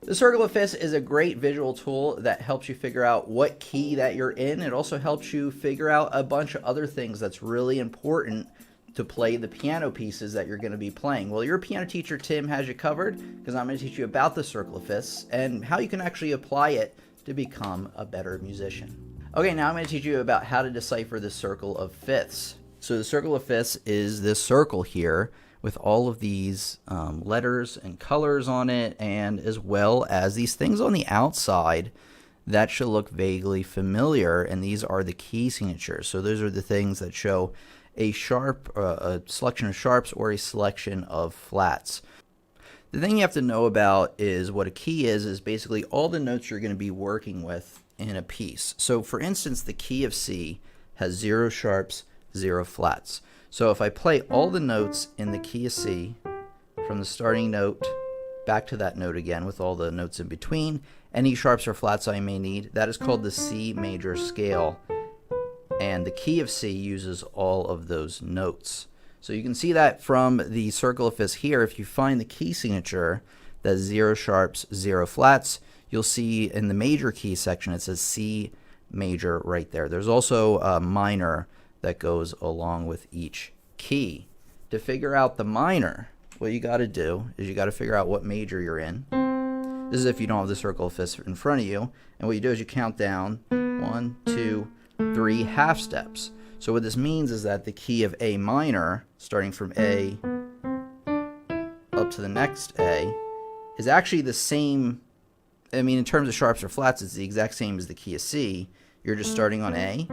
The circle of fifths is a great visual tool that helps you figure out what key that you're in. It also helps you figure out a bunch of other things that's really important to play the piano pieces that you're going to be playing. Well, your piano teacher, Tim, has you covered because I'm going to teach you about the circle of fifths and how you can actually apply it to become a better musician. Okay, now I'm going to teach you about how to decipher the circle of fifths. So the circle of fifths is this circle here with all of these letters and colors on it, and as well as these things on the outside that should look vaguely familiar, and these are the key signatures. So those are the things that show a sharp, a selection of sharps or a selection of flats. The thing you have to know about is what a key is basically all the notes you're going to be working with in a piece. So for instance, the key of C has 0 sharps, 0 flats. So if I play all the notes in the key of C from the starting note back to that note again with all the notes in between, any sharps or flats I may need, that is called the C major scale. And the key of C uses all of those notes. So you can see that from the circle of fifths here. If you find the key signature that's 0 sharps, 0 flats, you'll see in the major key section it says C major right there. There's also a minor that goes along with each key. To figure out the minor, what you got to do is you got to figure out what major you're in. This is if you don't have the circle of fifths in front of you. And what you do is you count down 1, 2, 3 half steps. So what this means is that the key of A minor, starting from A up to the next A, is actually the same. I mean, in terms of sharps or flats, it's the exact same as the key of C. You're just starting on A.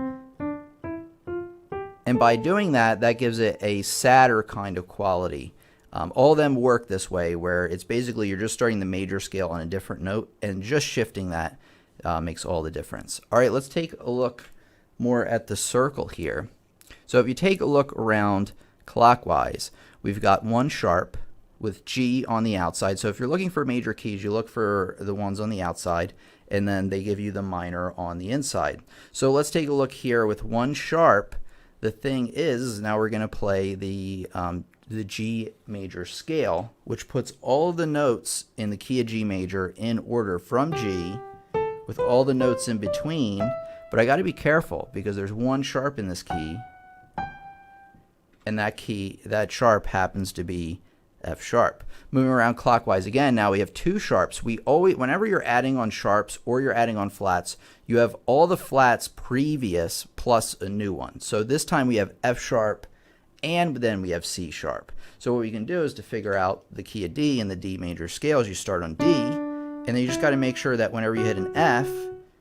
And by doing that, that gives it a sadder kind of quality. All of them work this way, where it's basically you're just starting the major scale on a different note, and just shifting that makes all the difference. All right, let's take a look more at the circle here. So if you take a look around clockwise, we've got 1 sharp with G on the outside. So if you're looking for major keys, you look for the ones on the outside, and then they give you the minor on the inside. So let's take a look here with 1 sharp. The thing is, now we're going to play the G major scale, which puts all of the notes in the key of G major in order from G with all the notes in between. But I got to be careful because there's 1 sharp in this key, and that sharp happens to be F sharp. Moving around clockwise again, now we have 2 sharps. Whenever you're adding on sharps or you're adding on flats, you have all the flats previous plus a new one. So this time we have F sharp and then we have C sharp. So what we can do is to figure out the key of D and the D major scales, you start on D, and then you just got to make sure that whenever you hit an F,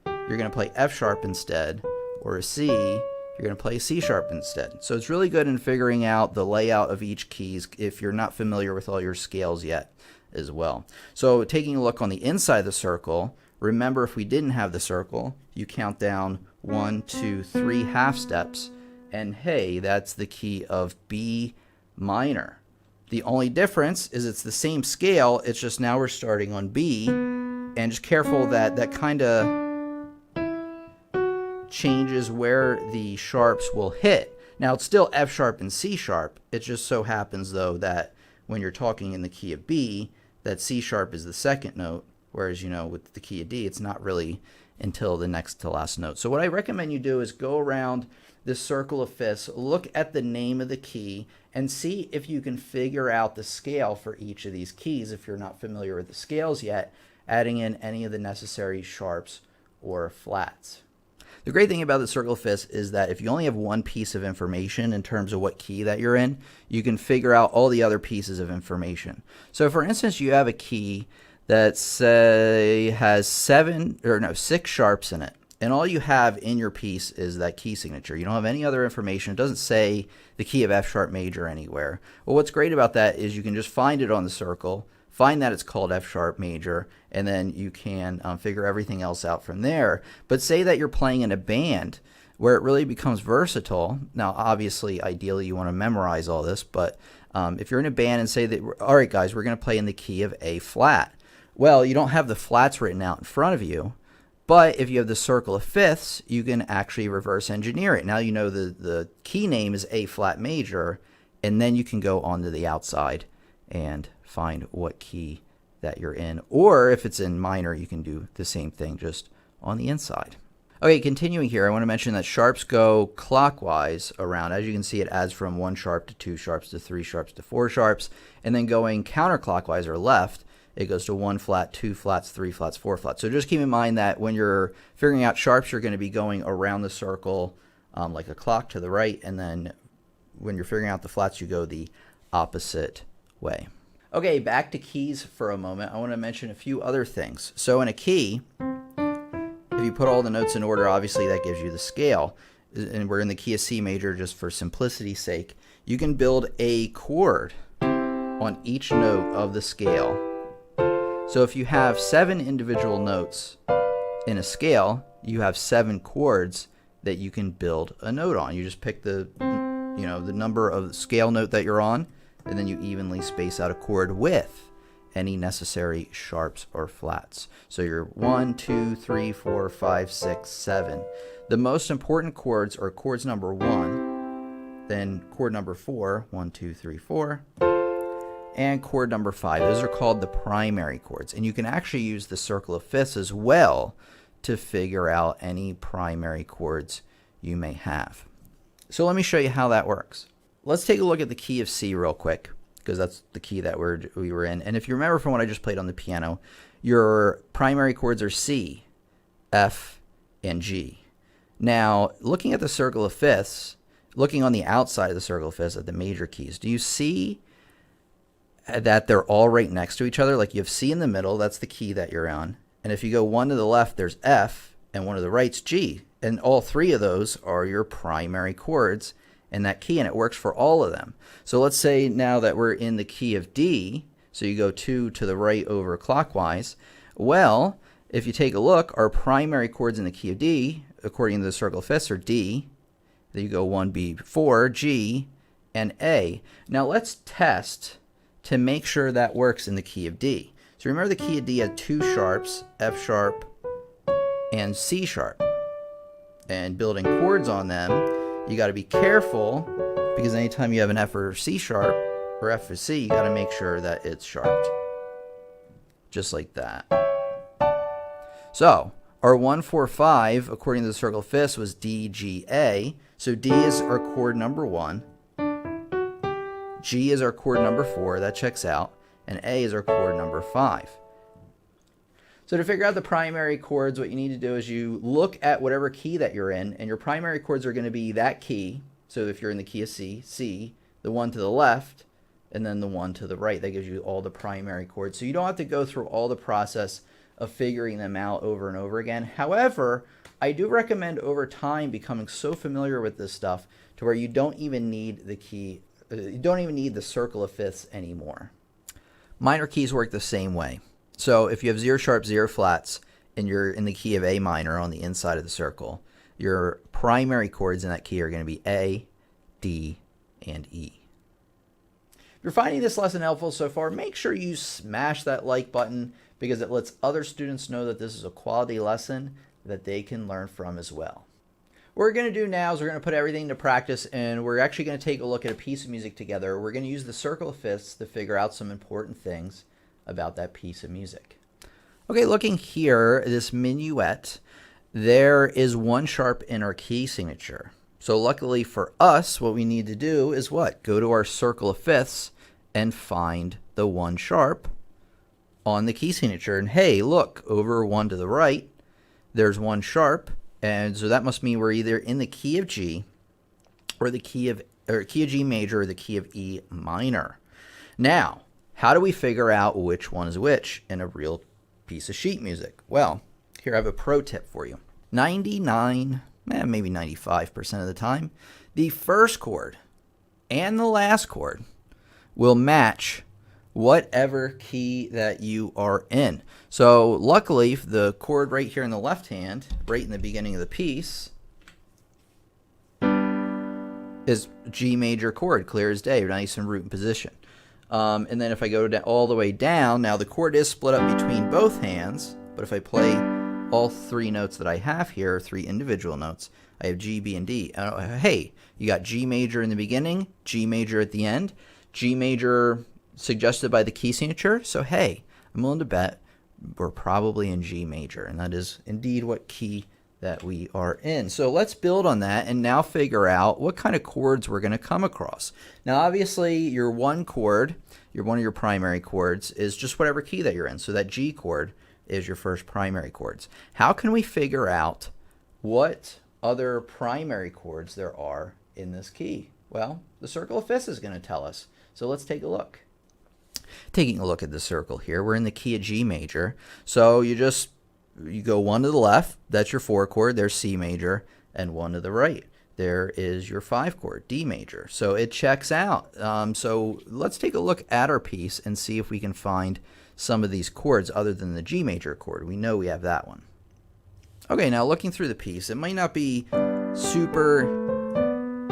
you're going to play F sharp instead, or a C, you're going to play C sharp instead. So it's really good in figuring out the layout of each keys if you're not familiar with all your scales yet as well. So taking a look on the inside of the circle, remember if we didn't have the circle, you count down 1, 2, 3 half steps, and hey, that's the key of B minor. The only difference is it's the same scale, it's just now we're starting on B, and just careful that that kind of changes where the sharps will hit. Now it's still F sharp and C sharp. It just so happens though that when you're talking in the key of B, that C sharp is the second note, whereas with the key of D, it's not really until the next to last note. So what I recommend you do is go around this circle of fifths, look at the name of the key, and see if you can figure out the scale for each of these keys if you're not familiar with the scales yet, adding in any of the necessary sharps or flats. The great thing about the circle of fifths is that if you only have one piece of information in terms of what key that you're in, you can figure out all the other pieces of information. So for instance, you have a key that say has 6 sharps in it, and all you have in your piece is that key signature. You don't have any other information. It doesn't say the key of F sharp major anywhere. Well, what's great about that is you can just find it on the circle, find that it's called F sharp major, and then you can figure everything else out from there. But say that you're playing in a band where it really becomes versatile. Now, obviously, ideally, you want to memorize all this, but if you're in a band and say that, all right, guys, we're going to play in the key of A flat. Well, you don't have the flats written out in front of you, but if you have the circle of fifths, you can actually reverse engineer it. Now you know the key name is A flat major, and then you can go onto the outside and find what key that you're in. Or if it's in minor, you can do the same thing just on the inside. Okay, continuing here, I want to mention that sharps go clockwise around. As you can see, it adds from 1 sharp to 2 sharps to 3 sharps to 4 sharps. And then going counterclockwise or left, it goes to 1 flat, 2 flats, 3 flats, 4 flats. So just keep in mind that when you're figuring out sharps, you're going to be going around the circle like a clock to the right. And then when you're figuring out the flats, you go the opposite way. Okay, back to keys for a moment. I want to mention a few other things. So in a key, if you put all the notes in order, obviously that gives you the scale. And we're in the key of C major just for simplicity's sake. You can build a chord on each note of the scale. So if you have 7 individual notes in a scale, you have 7 chords that you can build a note on. You just pick the number of the scale note that you're on, and then you evenly space out a chord with any necessary sharps or flats. So you're 1, 2, 3, 4, 5, 6, 7. The most important chords are chords number 1, then chord number 4, 1, 2, 3, 4, and chord number 5. Those are called the primary chords. And you can actually use the circle of fifths as well to figure out any primary chords you may have. So let me show you how that works. Let's take a look at the key of C real quick, because that's the key that we were in. And if you remember from what I just played on the piano, your primary chords are C, F, and G. Now, looking at the circle of fifths, looking on the outside of the circle of fifths at the major keys, do you see that they're all right next to each other? Like you have C in the middle, that's the key that you're on. And if you go 1 to the left, there's F, and 1 to the right's G. And all 3 of those are your primary chords in that key, and it works for all of them. So let's say now that we're in the key of D, so you go 2 to the right over clockwise. Well, if you take a look, our primary chords in the key of D, according to the circle of fifths, are D. Then you go 1B, 4, G, and A. Now let's test to make sure that works in the key of D. So remember the key of D had 2 sharps, F sharp and C sharp. And building chords on them, you got to be careful, because anytime you have an F or C sharp, or F or C, you got to make sure that it's sharped. Just like that. So, our 1, 4, 5, according to the circle of fifths, was D, G, A. So D is our chord number 1. G is our chord number 4, that checks out. And A is our chord number 5. So to figure out the primary chords, what you need to do is you look at whatever key that you're in, and your primary chords are going to be that key. So if you're in the key of C, C, the one to the left, and then the one to the right. That gives you all the primary chords. So you don't have to go through all the process of figuring them out over and over again. However, I do recommend over time becoming so familiar with this stuff to where you don't even need the key, you don't even need the circle of fifths anymore. Minor keys work the same way. So if you have 0 sharp, 0 flats, and you're in the key of A minor on the inside of the circle, your primary chords in that key are going to be A, D, and E. If you're finding this lesson helpful so far, make sure you smash that like button, because it lets other students know that this is a quality lesson that they can learn from as well. What we're going to do now is we're going to put everything to practice, and we're actually going to take a look at a piece of music together. We're going to use the circle of fifths to figure out some important things about that piece of music. Okay, looking here, this minuet, there is 1 sharp in our key signature. So luckily for us, what we need to do is what? Go to our circle of fifths and find the 1 sharp on the key signature. And hey, look, over 1 to the right, there's 1 sharp. And so that must mean we're either in the key of G or the key of G major or the key of E minor. Now, how do we figure out which one is which in a real piece of sheet music? Well, here I have a pro tip for you. 99, maybe 95% of the time, the first chord and the last chord will match whatever key that you are in. So luckily, the chord right here in the left hand, right in the beginning of the piece, is G major chord, clear as day, nice and root in position. And then if I go all the way down, now the chord is split up between both hands, but if I play all 3 notes that I have here, 3 individual notes, I have G, B, and D. Hey, you got G major in the beginning, G major at the end, G major suggested by the key signature, so hey, I'm willing to bet we're probably in G major, and that is indeed what key that we are in. So let's build on that and now figure out what kind of chords we're going to come across. Now, obviously, your one chord, one of your primary chords, is just whatever key that you're in. So that G chord is your first primary chords. How can we figure out what other primary chords there are in this key? Well, the circle of fifths is going to tell us. So let's take a look. Taking a look at the circle here, we're in the key of G major. So you go one to the left, that's your 4 chord, there's C major, and one to the right, there is your 5 chord, D major. So it checks out. So let's take a look at our piece and see if we can find some of these chords other than the G major chord. We know we have that one. Okay, now looking through the piece, it might not be super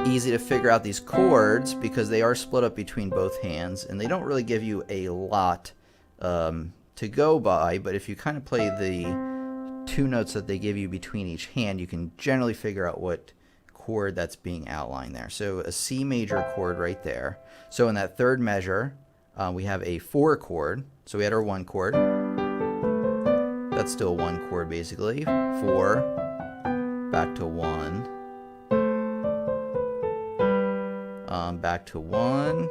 easy to figure out these chords because they are split up between both hands and they don't really give you a lot to go by, but if you kind of play the 2 notes that they give you between each hand, you can generally figure out what chord that's being outlined there. So a C major chord right there. So in that third measure, we have a 4 chord. So we had our 1 chord. That's still 1 chord basically. 4, back to 1. Back to 1.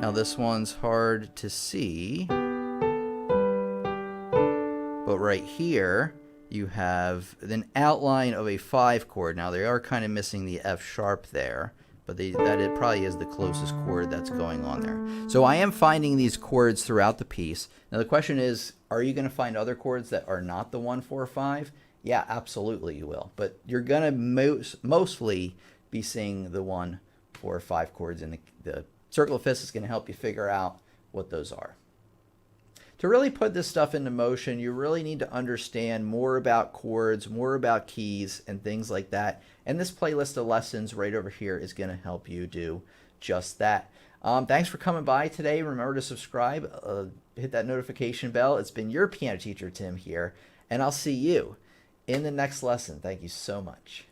Now this one's hard to see, but right here you have an outline of a 5 chord. Now they are kind of missing the F sharp there, but it probably is the closest chord that's going on there. So I am finding these chords throughout the piece. Now the question is, are you going to find other chords that are not the 1, 4, 5? Yeah, absolutely you will, but you're going to mostly be seeing the 1, 4, 5 chords in the circle of fifths is going to help you figure out what those are. To really put this stuff into motion, you really need to understand more about chords, more about keys, and things like that. And this playlist of lessons right over here is going to help you do just that. Thanks for coming by today. Remember to subscribe, hit that notification bell. It's been your piano teacher, Tim, here, and I'll see you in the next lesson. Thank you so much.